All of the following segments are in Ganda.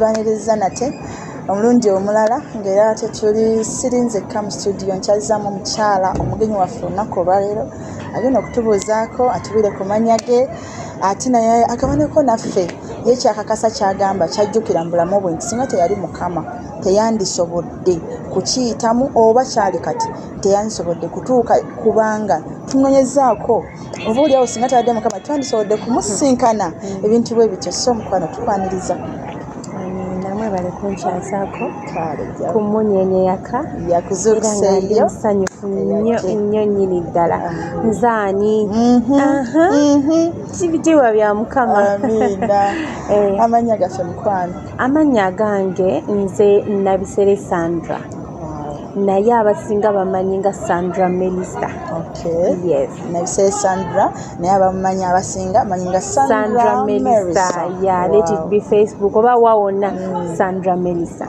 tubaniriza nate omulundi omulala ng'era ate tuli sirinzekka mu studio nkyazizaamu omukyala omugenyi waffe olunaku olwaleero agenda okutubuuzaako atubire ku mannya ge ate naye agabaneko naffe ye kyakakasa kyagamba kyajjukira mu bulamu bwe nti singa teyali mukama teyandisobodde kukiyitamu oba kyali kati teyandisobodde kutuuka kubanga tunonyezaako oba oliawo singa teyadde mukama twandisobodde kumusinkana ebintu bwe bityo so mukwano tukwaniriza namwe bali kunkyasaako ku munyenye yaka yakuzuukuseeyo nsanyufu nnyo nnyini ddala nzaani kibitiibwa bya mukama amiina amannya gaffe mukwano amannya gange nze Nabisere Sandra naye abasinga bamanyi nga Sandra Melisa. Yes. Nabisere Sandra naye abamanyi abasinga manyi nga Sandra Melisa. Yeah, let it be Facebook oba wawona Sandra Melisa.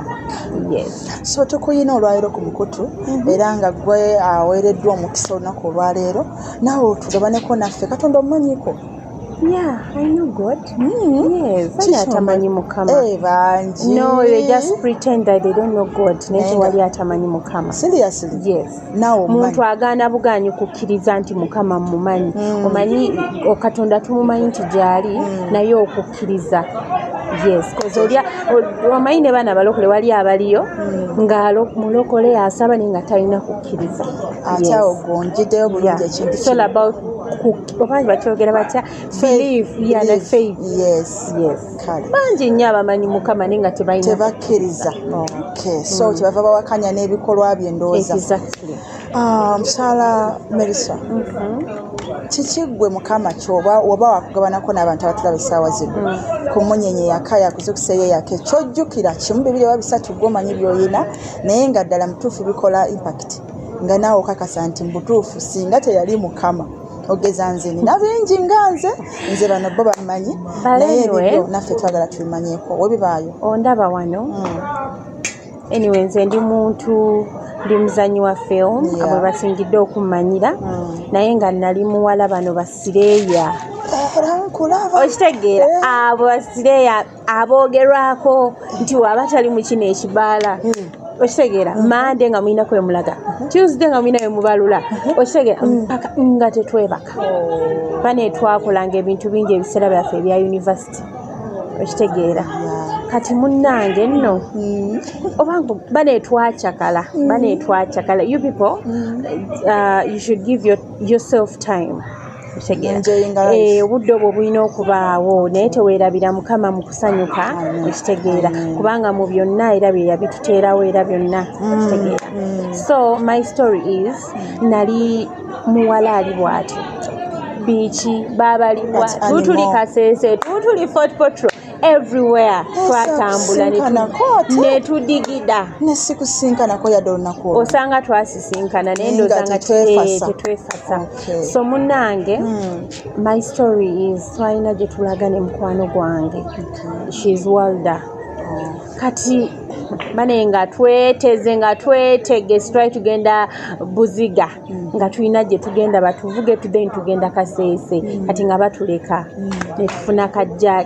Yes. So tukuyina olwaleero ku mukutu era nga gwe aweereddwa omukisa olunaku olwaleero naawe otugabaneko naffe Katonda omumanyiko. Yeah, I know God. Yes, I atamanyi mukama. Banji. No, they just pretend that they don't know God. Neche wali atamanyi mukama. Seriously? Yes. Now, muntu agaana buganyi kukkiriza nti mukama mumanyi. Omanyi Katonda tumumanyi nti gyali naye okukkiriza. Yes, because omanyi ne baana balokole wali abaliyo nga mulokole asaba naye nga talina kukkiriza. Ate ogonjiddeyo bulungi ekintu. It's all about obangi bakyogera batya believe na faith. Yes. Bangi nnyo abamanyi mukama naye nga tebakkiriza. Okay. So kyebava bawakanya n'ebikolwa bye ndowooza. Exactly. Mukyala Melisa. Kiki gwe mukama kyoba oba wakugabanako n'abantu abatulaba essaawa zino ku munyenye yaka yakuzukuseeyo yaka kyojjukira kimu bibiri oba bisatu gw'omanyi by'oyina naye nga ddala mutuufu bikola impact nga naawe okakasa nti mubutuufu singa teyali mukama ogeza nze nina bingi nga nze bano bo bamanyi naye ebibyo naffe twagala tubimanyeeko webibaayo ondaba wano. Anyway, nze ndi muntu ndi muzanyi wa film abo basingidde okumanyira naye nga nali muwala bano basireeya okitegeera abo basireeya aboogerwako nti waba tali mu kino ekibaala okitegeera Monday nga mulina kwemulaga Tuesday nga mulina wemubalula okitegeera mpaka nga tetwebaka bane twakolanga ebintu bingi ebiseera byaffe ebya university okitegeera kati munnange nno obangu bane twachakala you people you should give yourself time obudde obwo bulina okubaawo naye teweerabira mukama mu kusanyuka okitegeera kubanga mu byonna era bye yabituteerawo era byonna okitegeera. So my story is nali muwala ali bw'ati biiki babalibwa tutuli Kasese tutuli Fort Potro everywhere twatambula netudigida nesikusinkanako yadde olunaku osanga twasisinkana naye ndozanga tetwefasa. So munnange my story is twalina gye tulaga ne mukwano gwange she's Walda kati bane nga twetegese twali tugenda Buziga nga tulina gye tugenda batuvuge then tugenda Kasese kati nga batuleka ne tufuna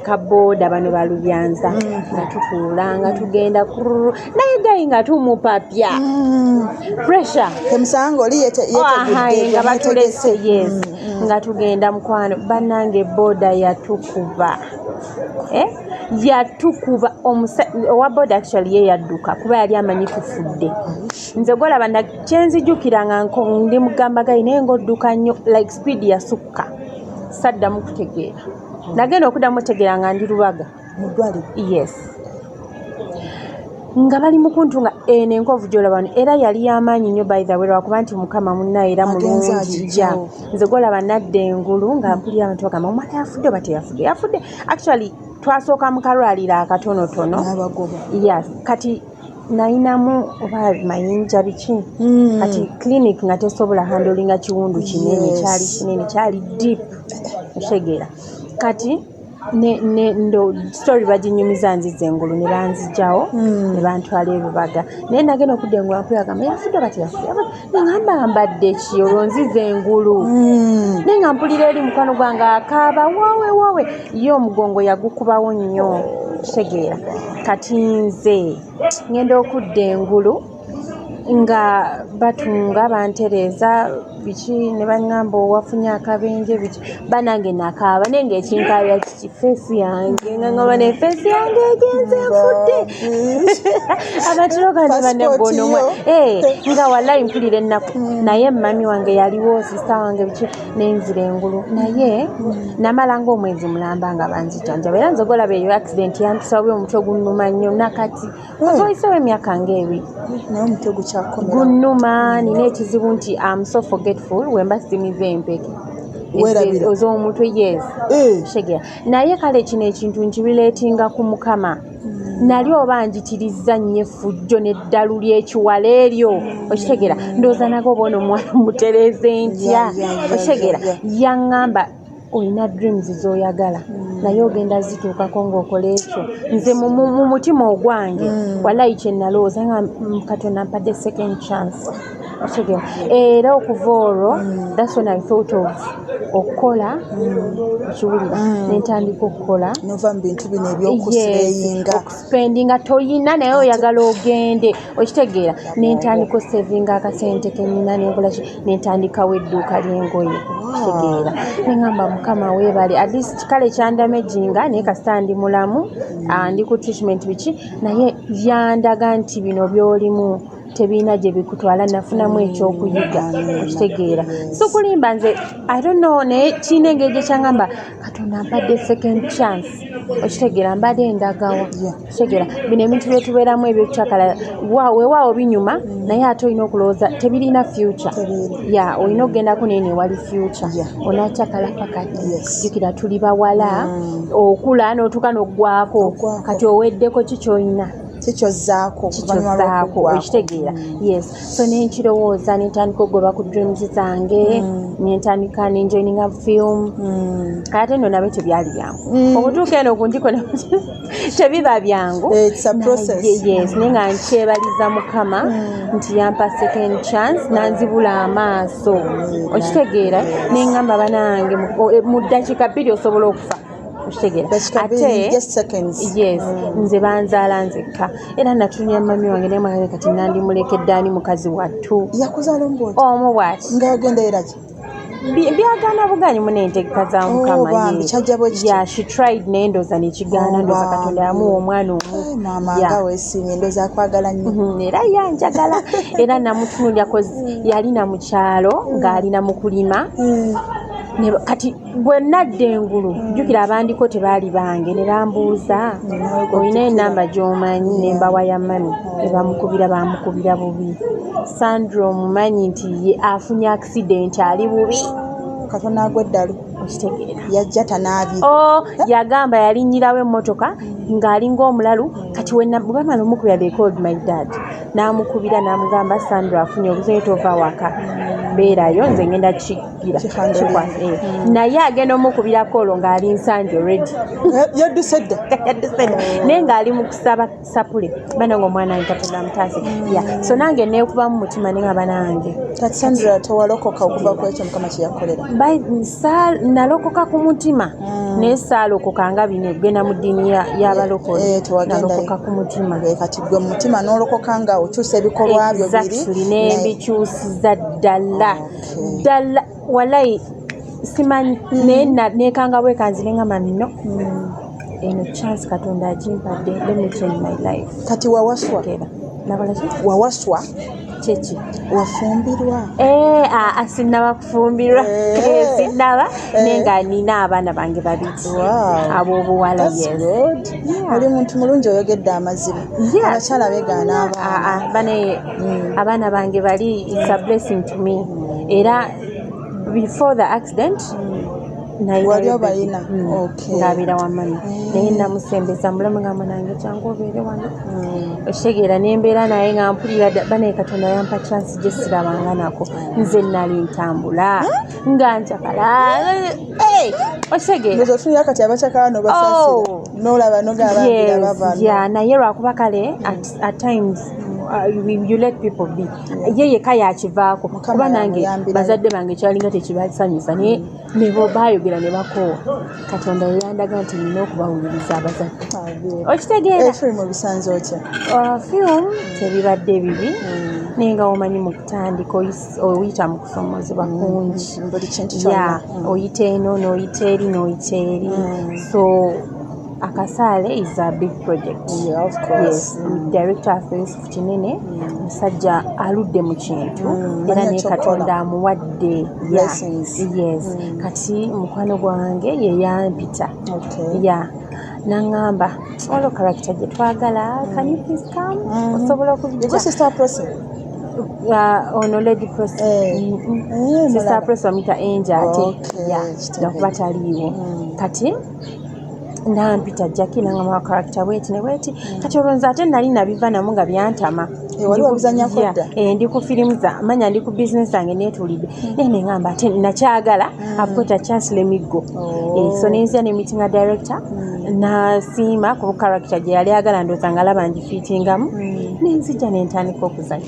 kaboda bano balubyanza nga tutuula nga tugenda naye gayi nga tumupapya pressure emusango oli yetegedde nga batulese yes nga tugenda mukwano banange boda yatukuba yatukuba owa boda actually ye yadduka kuba yali amanyi tufudde nze golaba kyenzijukira nga ndi mugamba gayi naye ng'odduka nnyo like speed yasukka saddamu kutegeera nagenda okuddamu otegeera nga ndi Lubaga yes nga bali mukuntunga nenkovu gy'olaba era yali y'amaanyi nnyo by the way lwakuba nti mukama munnaye era mulungi jja nze golaba nadda engulu nga mpulira abantu bagamba omwana yafudde oba teyafudde actually twasooka mu kalwaliro akatonotono yes kati nayinamu oba mayinja biki kati clinic nga tesobola handolinga kiwundu kinene kyali deep otegeera kati ndo story baginyumiza nzize engulu ne banzijawo ne bantwala ebibaga naye nagenda okudda engulu akuyagamba yafudde bati yafudde nengamba mbadde ki olwo nzize engulu naye nga mpulira eri mukwano gwange akaaba wawe ye omugongo yagukubawo nnyo kitegeera kati nze ngenda okudda engulu nga batunga bantereza biki ne baŋŋamba owafunye akabenje biki banange nakaaba naye ng'ekinkaabya kiki feesi yange nga ŋŋamba ne feesi yange egenze enfudde abatiro gandi baneggonomwa nga wallayi mpulira ennaku naye mami wange yaliwo sista wange biki nenzira engulu naye namala ng'omwezi mulamba nga banzijanjaba era nze golaba eyo accident yantusabye omutwe gunnuma nnyo nakati ozoyisewo emyaka ng'ebiri naye omutwe gunnuma nina ekizibu nti am so forgetful wemba simiza empeke ez'omutwe yes shegera naye kale kino ekintu nkibireetinga ku mukama nali oba njitiriza nnyo effujjo n'eddalu ly'ekiwala eryo okitegeera ndowooza nago obaona omwana mutereeze ntya okitegeera yaŋŋamba olina dreams z'oyagala naye ogenda zituukako ng'okola ekyo nze mu mutima ogwange wallayi kye nalowooza nga Katonda mpadde second chance okitegeera era okuva olwo that's when I thought of okukola ekiwulira nentandika okukola nova mu bintu bino ebyokusipendinga okusipendinga toyina naye oyagala ogende okitegeera nentandika osevinga akasente kenina nenkola ki nentandikawo edduuka ly'engoye okitegeera neŋŋamba mukama weebale at least kale kyandamejinga naye kasita ndi mulamu ndi ku treatment biki naye yandaga nti bino by'olimu tebiina gye bikutwala nafunamu ekyokuyiga okitegeera so kulimba nze I don't know naye kiina engeri gye kyaŋŋamba Katonda mpadde second chance okitegeera mbadde endagawa okitegeera bino ebintu bye tubeeramu ebyokucakala weewaawo binyuma naye ate olina okulowooza tebirina future olina okugendako naye newali future onaacakala pakati jjukira tuli bawala okula n'otuuka n'oggwako kati oweddeko kikyolina kikyozzaako okitegeera yes so nenkirowooza nentandika okugoba ku dreams zange nentandika nenjoininga film ate nno nabe tebyali byangu okutuuka eno okundiko tebiba byangu yes naye nga nkyebaliza mukama nti yampa second chance nanzibula amaaso okitegeera neŋŋamba banange mu ddakiika 2 osobola okufa ate yes nze banzaala nzekka era natunya mami wange naye mwange kati nandimulekedde ani mukazi wattu yakuzaala omu bw'ati ng'agenda era ki byagaana buganyi mu n'entegeka za mukama she tried naye ndooza nekigaana ndooza Katonda yamuwa omwana omu maama nga weesiimye ndooza akwagala nnyo era yanjagala era namutunuulya yali na mu kyalo ng'alina mu kulima kati bwe nadda engulu jjukira abandiko tebaali bange ne bambuuza olina enamba gy'omanyi ne mbawa ya mami ne bamukubira bubi Sandra omumanyi nti ye afunye accident ali bubi Katonda agweddalu okitegeera yajja tanaabye yagamba yalinnyirawo emmotoka ng'ali ng'omulalu kati bwe bamala omukubira they called my dad n'amukubira n'amugamba Sandra afunye obuzibu tova waka beerayo nze ngenda kigira naye agenda omukubirako olwo ng'ali nsanje already yaddusedda naye ng'ali mu kusaba sapule bana ng'omwana wange Katonda amutaase so nange neekubamu mutima ne ngaba nange kati Sandra tewalokoka okuva ku ekyo mukama kye yakolera nalokoka ku mutima naye saalokoka nga bino egenda mu ddiini y'abalokole nalokoka ku mutima kati gwe mu mutima n'olokoka nga okyusa ebikolwa byo biri n'embikyusiza ddala wallayi simanyi naye neekanga bwekanzire ngamba nno eno chance Katonda agimpadde let me change my life kati wawaswa wawaswa kyeki wafumbirwa sinnaba kufumbirwa sinnaba naye nga nina abaana bange babiri ab'obuwala oli muntu mulungi oyogedde amazima abakyala beegaana abaana bange bali it's a blessing to me era before the accident wali obalina ng'abeera wamani naye namusembeza mulamu ngamba nange kyangu obeere wano okitegeera nembeera naye nga mpulira banaye Katonda yampa chance gye sirabanga nako nze nali ntambula nga njagala okitegeera kati abakyakala nobasasira n'olaba nogababira bava naye lwakuba kale at times you let people be. Ye kaya achivaako kuba nange bazadde bange kyalinga tekibasanyusa naye ne bo baayogera ne bakoowa Katonda yeyandaga nti nina okubawuliriza abazadde okitegeera film bisanze otya film tebibadde bibi naye nga omanyi mu kutandika oyita mu kusomozebwa kungi oyita eno n'oyita eri n'oyita eri so Akasaale is a big project. Yeah, of course. Yes, director afees kinene musajja aludde mu kintu era ne Katonda amuwadde blessings. Yes. Kati mukwano gwange ye yampita. Okay. Yeah. Nangamba all character gye twagala can you please come osobola okujja you go sister person ono lady person sister person amita Angel ate nakuba taliiwo kati nampita Jackie nangamba character bweti ne bweti kati olwonza ate nali nabiva namu nga byantama wali wabuzanya kodda ndi ku films manya ndi ku business yange netulidde nene ngamba ate nakyagala I've got a chance let me go so nenzia ne meeting a director na sima ku character gye yali agala ndoza ngalaba ngifitingamu nenzija nentandika okuzanya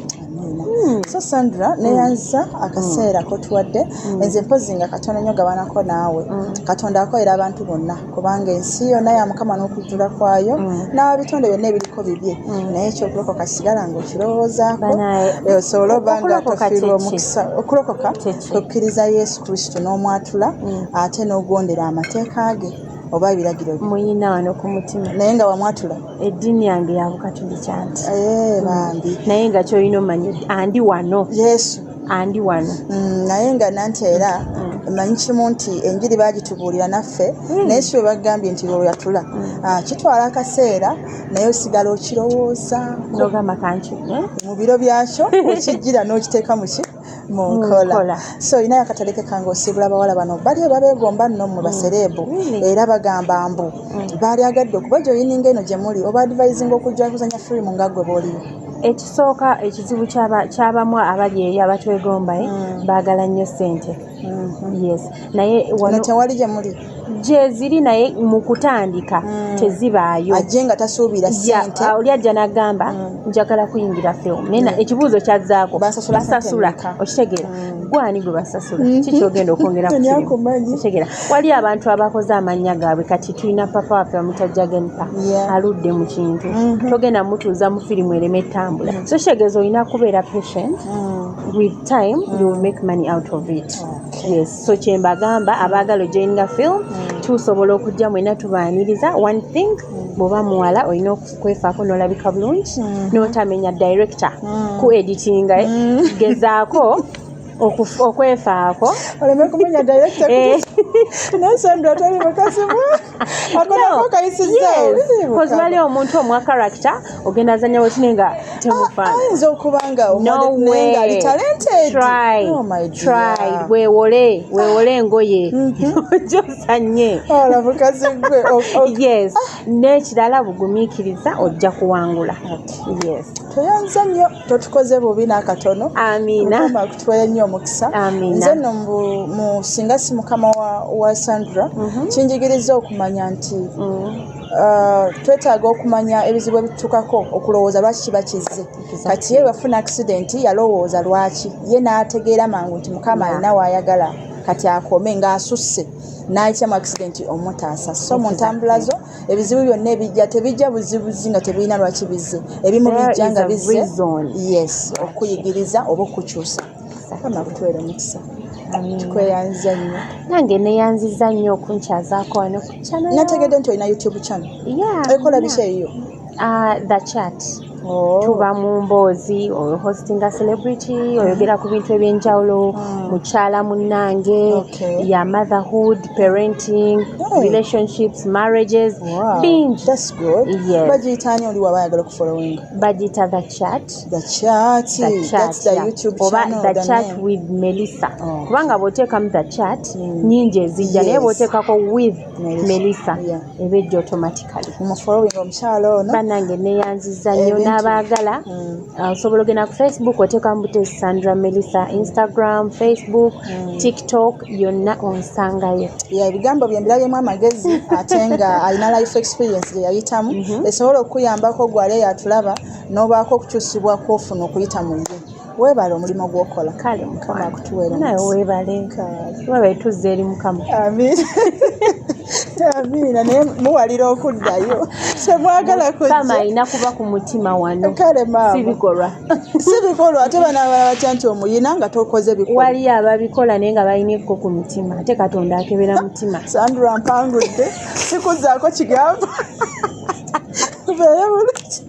so Sandra neyanza akaseera kotuwadde enze mpozinga katono nnyo gabanako naawe Katonda akoyera abantu bonna kubanga ensi yonna ya Mukama n'okujjula kwayo n'abitonde byonna ebiriko bibye naye ekyokulokoka kisigala ng'okirowoozaako osobola obanga tofiirwa omukisa okulokoka kukkiriza Yesu Kristo n'omwatula ate n'ogondera amateeka ge oba ebiragiro bye muyina wano ku mutima naye nga wamwatula eddiini yange yabukatuli kyanti bambi naye nga kyolina omanyi andi wano Yesu andi wano naye nga nanti era manyi kimu nti enjiri baagitubuulira naffe naye si we bagambye nti oyatula kitwala akaseera naye osigala okirowooza nogamba kanki mu biro byakyo okijjira n'okiteeka muki mu nkola so inayo akataleke kange osibula abawala bano bali babeegomba nno mu basereebu era bagamba mbu baali agadde okuba gyoyininga eno gye muli oba advising okujja kuzanya firimu nga ggwe booliyo ekisooka ekizibu kyabamu abali eri abatwegomba baagala nnyo ssente yes naye wano tewali gye muli gye ziri naye mu kutandika tezibaayo ajje nga tasuubira ssente oli ajja n'agamba njagala kuyingira film naye ekibuuzo kyazzaako basasula okitegeera gwani gwe basasula kikyogenda okwongera kutegeera wali abantu abakoze amannya gaabwe kati tulina papa waffe bamuyita Jagenpa aludde mu kintu togenda mutuuza mu firimu ereme ettambula so kitegeeza olina kubeera patient with time you will make money out of it yes so kyembagamba abaagala ojoininga film tusobola okujja mwena tubaaniriza one thing bw'oba muwala olina okwefaako n'olabika bulungi n'otamenya director ku editinga gezaako okwefaako oleme kumenya director nasandra tali mukasimu akonako kayisizza wali omuntu omwa character ogenda azanya wetine nga temufaana ayinza okubanga omunenga ali talented try weewole engoye gyosanye olamukazi gwe yes n'ekirala bugumiikiriza ojja kuwangula yes toyanza nnyo totukoze bubi n'akatono amiina mukama akutwala nnyo omukisa nze nno mu singa si mukama wa Sandra kinjigiriza okumanya nti twetaaga okumanya ebizibu ebitutukako okulowooza lwaki kiba kizze kati ye wafuna accident yalowooza lwaki ye n'ategeera mangu nti mukama alina waayagala kati akome ng'asusse n'ayita mu accident omutaasa so mu ntambula zo ebizibu byonna ebijja tebijja buzibuzi nga tebirina lwaki bizze ebimu bijja nga bizze yes okuyigiriza oba okukyusa kama kutwera omukisa tukweyanza nnyo nange neyanziza nnyo okunkyazaako wano ku channel nategedde nti olina YouTube channel ekola biki eyo the chat tuba mu mboozi hostinga celebrity oyogera ku bintu ebyenjawulo mukyala munnange ya motherhood parenting relationships marriages binji that's good bagiyitaani oli waba ayagala okufollowinga bagiyita the chat that's the YouTube channel the chat with Melissa kubanga bw'oteekamu the chat nyingi ezijja naye bw'oteekako with Melissa ebejja automatically mumufollowinga omukyala ono banange neyanziza nnyo n'abaagala osobola ogenda ku Facebook oteekamu butesi Sandra Melissa, Instagram, Facebook, TikTok, yonna onsangayo. Ebigambo bye mbirabyemu amagezi ate nga alina life experience gye yayitamu esobola okuyambako gwali yatulaba n'obaako okukyusibwa kw'ofuna okuyita mu ye. Weebale omulimu gw'okola. Kale Mukama akutuweera. naye weebale. Weebale tuzze eri Mukama. Amiina. Amiina naye muwalira okuddayo. Semwagala kujja. Mukama alina kuba ku mutima wano. Kale maama. Si bikolwa. Si bikolwa ate bana abalala batya nti omuyina nga tokoze bikolwa. Wali ababikola naye nga balina ekko ku mutima ate Katonda akebera mutima. Sandra mpangudde sikuzzaako kigambo. Beeyo bulungi.